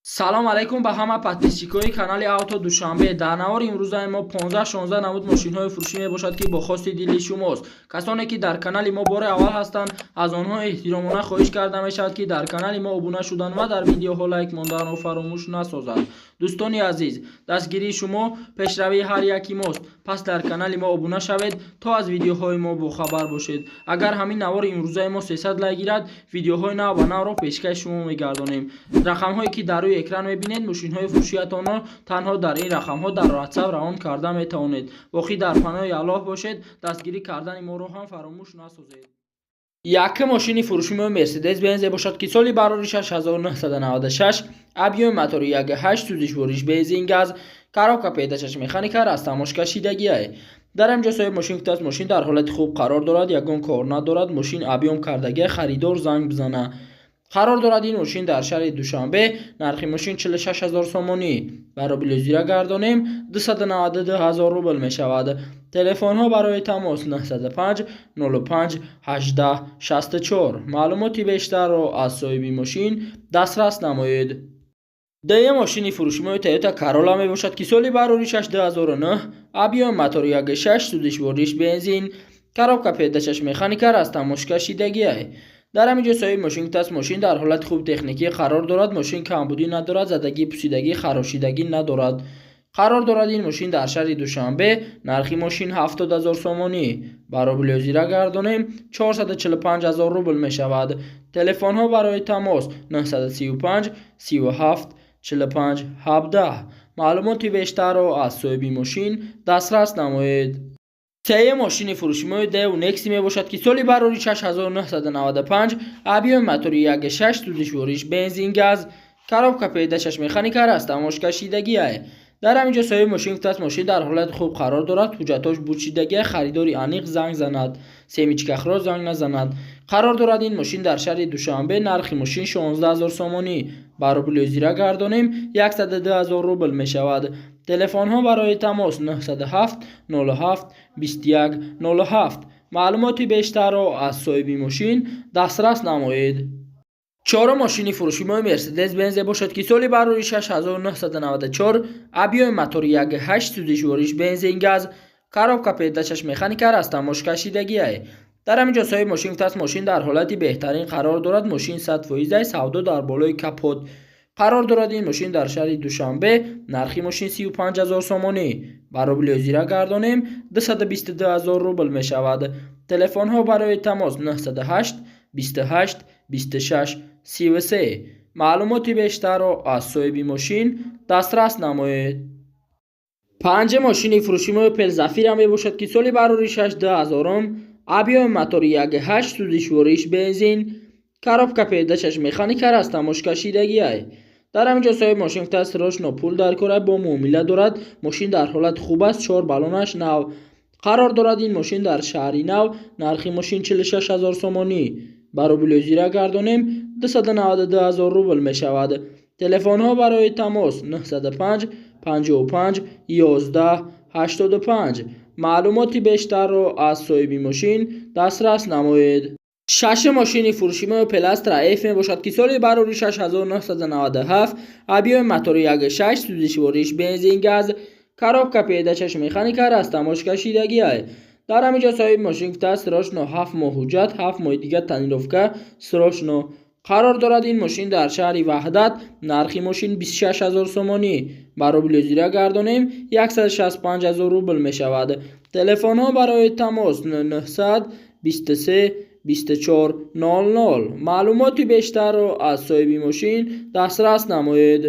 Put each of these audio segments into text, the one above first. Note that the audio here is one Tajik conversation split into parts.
салом алайкум ба ҳама подписчикои канали авто душанбе. дар навори имрӯзаи мо 15-16 намуд мошинҳои фурӯшӣ мебошад ки бо хости дили шумост. касоне ки дар канали мо бори аввал ҳастанд, аз онҳо эҳтиромона хоҳиш карда мешавад ки дар канали мо обуна шуданд ва дар видеоҳо лайк монданро фаромӯш насозанд. дӯстони азиз, дастгирии шумо пешравии ҳар яки мост. пас дар канали мо обуна шавед то аз видеоҳои мо бохабар бошед. агар ҳамин навори имрӯзаи мо 300 лайк гирад, видеоҳои нав ва навро пешкаши шумо мегардонем. рақамҳое ки дар рӯи экран мебинед, мошинҳои фурӯшиятонро танҳо дар ин рақамҳо дар WhatsApp равон карда метавонед. боқӣ дар паноҳи Аллоҳ бошед. дастгирӣ кардани моро ҳам фаромӯш насозед. Якум мошини фурӯшимои Mercedes-Benz бошад ки соли барори 6996, объёми мотори 1.8, сӯзишвориш бензин газ, коробка педачаш механика, растамош кашидагиае. дар ҳамҷо соҳиб мошин гуфтааст мошин дар ҳолати хуб қарор дорад, ягон кор надорад, мошин объём кардагиае, харидор занг бизана. қарор дорад ин мошин дар шаҳри Душанбе, нархи мошин 46000 сомонӣ. барои билозира гардонем 292000 рубл мешавад. телефонҳо барои тамос 905 05 18 64. маълумоти бештарро аз соҳиби мошин дастрас намоед. дуюм мошини фурӯшимои Toyota Corolla мебошад ки соли бароришаш 2009, объёми мотори 1.6, сӯзишвориш бензин, коробка педачаш механика, растамош кашидагиае. дар ҳамин ҷо соҳиби мошин гуфтааст мошин дар ҳолати хуб техникӣ қарор дорад, мошин камбудӣ надорад, задагӣ, пусидагӣ, харошидагӣ надорад. қарор дорад ин мошин дар шаҳри Душанбе, нархи мошин 70000 сомонӣ. барои билозира гардонем 445000 рубл мешавад. телефонҳо барои тамос 935 37 45 17. маълумоти бештарро аз соҳиби мошин дастрас намоед. сеюм мошини фурӯшимои Daewoo Nexi мебошад ки соли барори 6995, объёми мотори 1.6, сӯзишвориш бензин газ, коробка педачаш механика, растамош кашидагиае. дар ҳамин ҷо соҳиби мошин гуфтааст мошин дар ҳолати хуб қарор дорад, ҳуҷҷатош будшидагиае, харидори аниқ занг занад, семичкахро занг назанад. қарор дорад ин мошин дар шаҳри Душанбе, нархи мошин 16000 сомонӣ. барои билозира гардонем 102000 рубл мешавад. телефонҳо барои тамос 907 07 21 07. маълумоти бештарро аз соҳиби мошин дастрас намоед. чорум мошини фурӯшимои Mercedes-Benz бошад ки соли барори 6994, объёми мотори 1.8, сӯзишвориш бензин газ, коробка педачаш механика, растамош кашидагиае. дар ҳамин ҷо соҳиби мошин гуфтааст мошин дар ҳолати беҳтарин қарор дорад, мошин 100% савдо дар болои капот. қарор дорад ин мошин дар шаҳри Душанбе, нархи мошин 35000 сомонӣ. барои билозира гардонем 222000 рубл мешавад. телефонҳо барои тамос 908 28 26 33. маълумоти бештарро аз соҳиби мошин дастрас намоед. панҷум мошини фурӯшимои Opel Zafira мебошад ки соли барори 6 2000, объёми мотори 1.8, сӯзишвориш бензин, коробка педачаш механика, растамош кашидагиае. дар ҳамин ҷо соҳиби мошин гуфтааст срочно пул дар кора, бо муомила дорад, мошин дар ҳолати хуб аст, 4 баллонаш нав. қарор дорад ин мошин дар шаҳри нав, нархи мошин 46000 сомонӣ. барои билозира гардонем 292000 рубл мешавад. телефонҳо барои тамос 905 55 11 85. маълумоти бештарро аз соҳиби мошин дастрас намоед. шашум мошини фурӯшимои Opel Astra F мебошад ки соли барори 6997, объёми мотори 1.6, сӯзишвориш бензин газ, коробка педачаш механика, растамош кашидагиае. дар ҳамин ҷо соҳиби мошин гуфтааст срочно 7 моҳ ҳуҷҷат, 7 моҳи дигар танировка срочно. қарор дорад ин мошин дар шаҳри Ваҳдат, нархи мошин 26000 сомонӣ. барои билозира гардонем 165000 рубл мешавад. телефонҳо барои тамос 900 23 24 00. маълумоти бештарро аз соҳиби мошин дастрас намоед.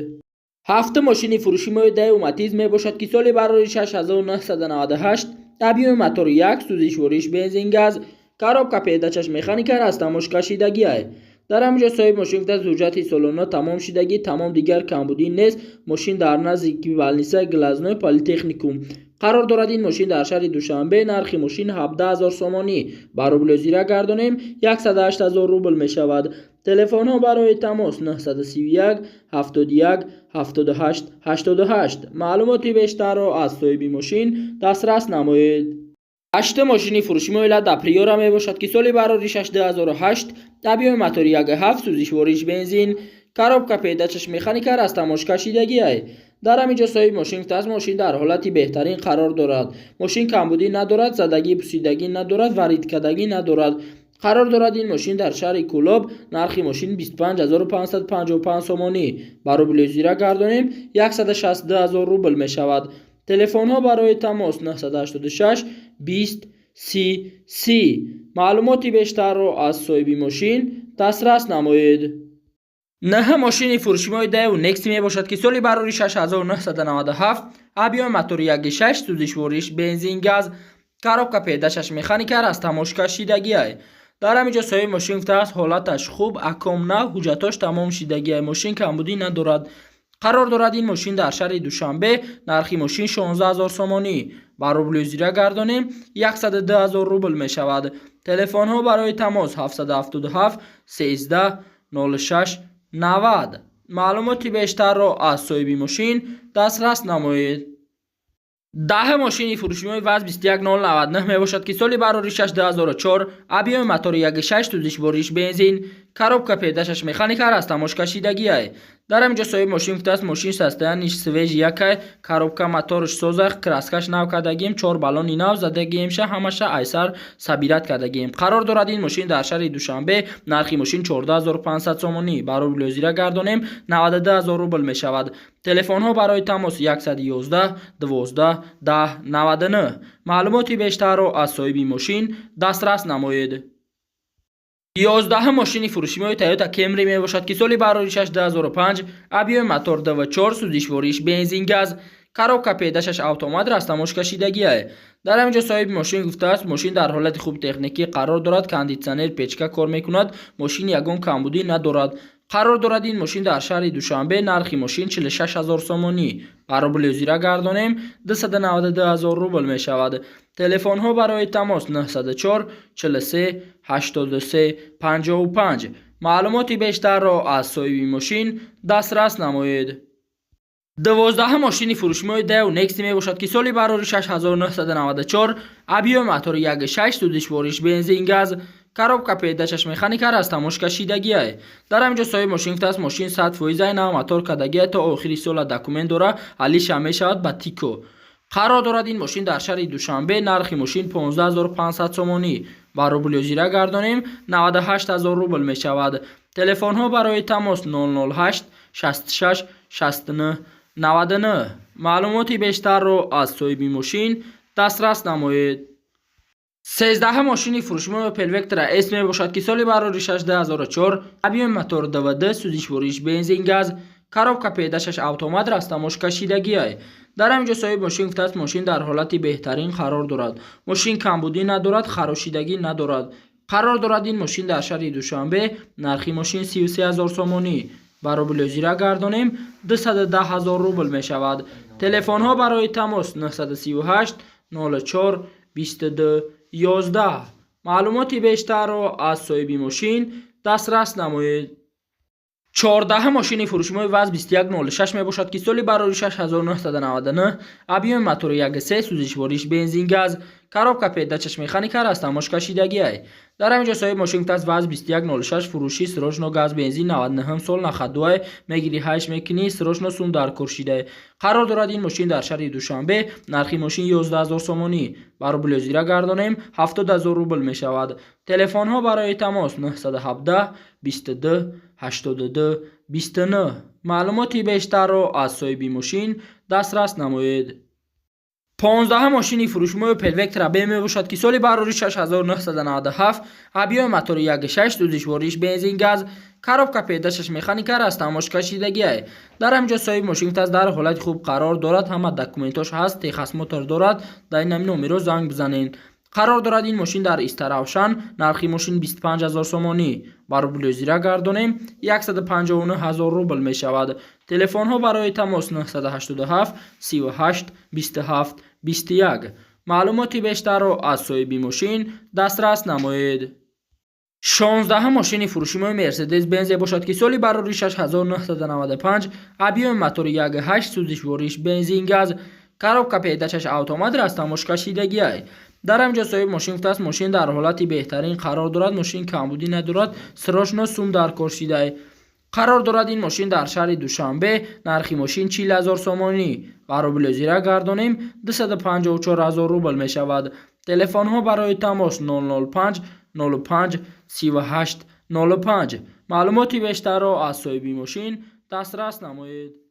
ҳафтум мошини фурӯшимои Daewoo Matiz мебошад ки соли барори 6998, объёми мотори 1, сӯзишвориш бензин газ, коробка педачаш механика, растамош кашидагиае. дар ҳамин ҷо соҳиби мошин гуфтааст ҳуҷҷати солона тамом шидагӣ, тамом дигар камбудӣ нест. мошин дар наздики больница Глазной политехникум. қарор дорад ин мошин дар шаҳри Душанбе, нархи мошин 17000 сомонӣ. барои билозира гардонем 108000 рубл мешавад. телефонҳо барои тамос 931 71 78 88. маълумоти бештарро аз соҳиби мошин дастрас намоед. ҳаштум мошини фурӯшимои Lada Priora мебошад ки соли барори 6 2008, объёми мотори 1.7, сӯзишвориш бензин, коробка передачаш механика растамош кашидагӣ ай. дар ҳамин ҷо соҳиби мошин гуфтааст мошин дар ҳолати беҳтарин қарор дорад. мошин камбудӣ надорад, задагӣ пусидагӣ надорад ва ридкадагӣ надорад. қарор дорад ин мошин дар шаҳри Кӯлоб. нархи мошин 25555 сомонӣ. ба рубли зира гардонем 162000 рубл мешавад. телефонҳо барои тамос 986 20 30 30. маълумоти бештарро аз соҳиби мошин дастрас намоед. наҳа мошини фурӯшимои Daewoo Next мебошад ки соли барори 6997, объёми мотори 1.6, сӯзишвориш бензин газ, коробка передачаш механика растамош кашидагӣ ай. дар ҳамин ҷо соҳиби мошин гуфтааст ҳолаташ хуб, акомна, ҳуҷҷатош тамом шидагӣ ай. мошин камбудӣ надорад. қарор дорад ин мошин дар шаҳри Душанбе. нархи мошин 16000 сомонӣ. ба рубли зира гардонем 102000 рубл мешавад. телефонҳо барои тамос 777 13 06 90. маълумоти бештарро аз соҳиби мошин дастрас намоед. даҳа мошини фурӯшимои ВАЗ 21099 мебошад ки соли барори 6 2004, объёми мотори 1.6, сӯзишвориш бензин, коробка передачаш механика растамош кашидагӣ ай. дар ҳамин ҷо соҳиби мошин гуфтааст мошин состояниш свеж якай, коробка моториш созах, краскаш нав кардагием, 4 баллони нав задагиемша, ҳамаша айсар сабират кардагием. қарор дорад ин мошин дар шаҳри Душанбе. нархи мошин 14500 сомонӣ. ба рубли зира гардонем 92000 рубл мешавад. телефонҳо барои тамос 111 12 10 99. маълумоти бештарро аз соҳиби мошин дастрас намоед. 11 мошини фурӯшимои Toyota Camry мебошад ки соли барори 6 2005, объёми мотор DV4, сӯзишвориш бензин газ, коробка передачаш автомат растамош кашидагӣ ай. дар ҳамин ҷо соҳиби мошин гуфтааст мошин дар ҳолати хуби техникӣ қарор дорад, кондитсионер печка кор мекунад, мошин ягон камбудӣ надорад. қарор дорад ин мошин дар шаҳри Душанбе. нархи мошин 46000 сомонӣ. ба рубли зира гардонем 292000 рубл мешавад. телефонҳо барои тамос 904 43 83 55. маълумоти бештарро аз соҳиби мошин дастрас намоед. 12 мошини фурӯшимои Daewoo Next мебошад ки соли барори 6994, объёми мотори 1.6, сӯзишвориш бензин газ, коробка передачаш механика растамош кашидагӣ ай. дар ҳамин ҷо соҳиби мошин гуфтааст мошин 100% ай нав мотор кардагӣ ай, то охири сола документ дора, алиша мешавад ба тико. қарор дорад ин мошин дар шаҳри Душанбе. нархи мошин 15500 сомонӣ. ба рубли зира гардонем 98000 рубл мешавад. телефонҳо барои тамос 008 66 69 99. маълумоти бештарро аз соҳиби мошин дастрас намоед. 13 мошини фурӯшимои Opel Vectra S мебошад ки соли барори 6 2004, объёми мотор DV2, сӯзишвориш бензин газ, коробка передачаш автомат растамош кашидагӣ ай. дар ҳамин ҷо соҳиби мошин гуфтааст мошин дар ҳолати беҳтарин қарор дорад. мошин камбудӣ надорад, харошидагӣ надорад. қарор дорад ин мошин дар шаҳри Душанбе. нархи мошин 33000 сомонӣ. ба рубли зира гардонем 210000 рубл мешавад. телефонҳо барои тамос 938 04 22 11. маълумоти бештарро аз соҳиби мошин дастрас намоед. 14 мошини фурӯшимои ВАЗ 2106 мебошад ки соли барори 6999, объёми мотори 1.3, сӯзишвориш бензин газ, коробка передачаш механика растамош кашидагӣ ай. дар ҳамин ҷо соҳиби мошин гуфтааст ВАЗ 2106 фурӯшӣ срочно газ бензин 99 сол нахадуай мегири ҳайш мекунӣ срочно сум дар кор шидай. қарор дорад ин мошин дар шаҳри Душанбе. нархи мошин 11000 сомонӣ. ба рубли зира гардонем 70000 рубл мешавад. телефонҳо барои тамос 917 22 82 29. маълумоти бештарро аз соҳиби мошин дастрас намоед. 15 мошини фурӯшимои Opel Vectra B мебошад ки соли барори 6997, объёми мотори 1.6, сӯзишвориш бензин газ, коробка передачаш механика растамош кашидагӣ ай. дар ҳамин ҷо соҳиби мошин гуфтааст дар ҳолати хуб қарор дорад, ҳама документош ҳаст, техас мотор дорад, дар ин номеро занг бизанед. қарор дорад ин мошин дар Истаравшан. нархи мошин 25000 сомонӣ. ба рубли зира гардонем 159000 рубл мешавад. телефонҳо барои тамос 987 38 27 21. маълумоти бештарро аз соҳиби мошин дастрас намоед. 16 мошини фурӯшимои Mercedes-Benz бошад ки соли барори 6995, объёми мотори 1.8, сӯзишвориш бензин газ, коробка передачаш автомат растамош кашидагӣ ай. дар ҳамин ҷо соҳиби мошин гуфтааст мошин дар ҳолати беҳтарин қарор дорад, мошин камбудӣ надорад, срочно сум дар кор шидай. қарор дорад ин мошин дар шаҳри Душанбе. нархи мошин 40,000 сомонӣ. қаробили зира гардонем 254,000 рубл мешавад. телефонҳо барои тамос 005 05 38 05. маълумоти бештарро аз соҳиби мошин дастрас намоед.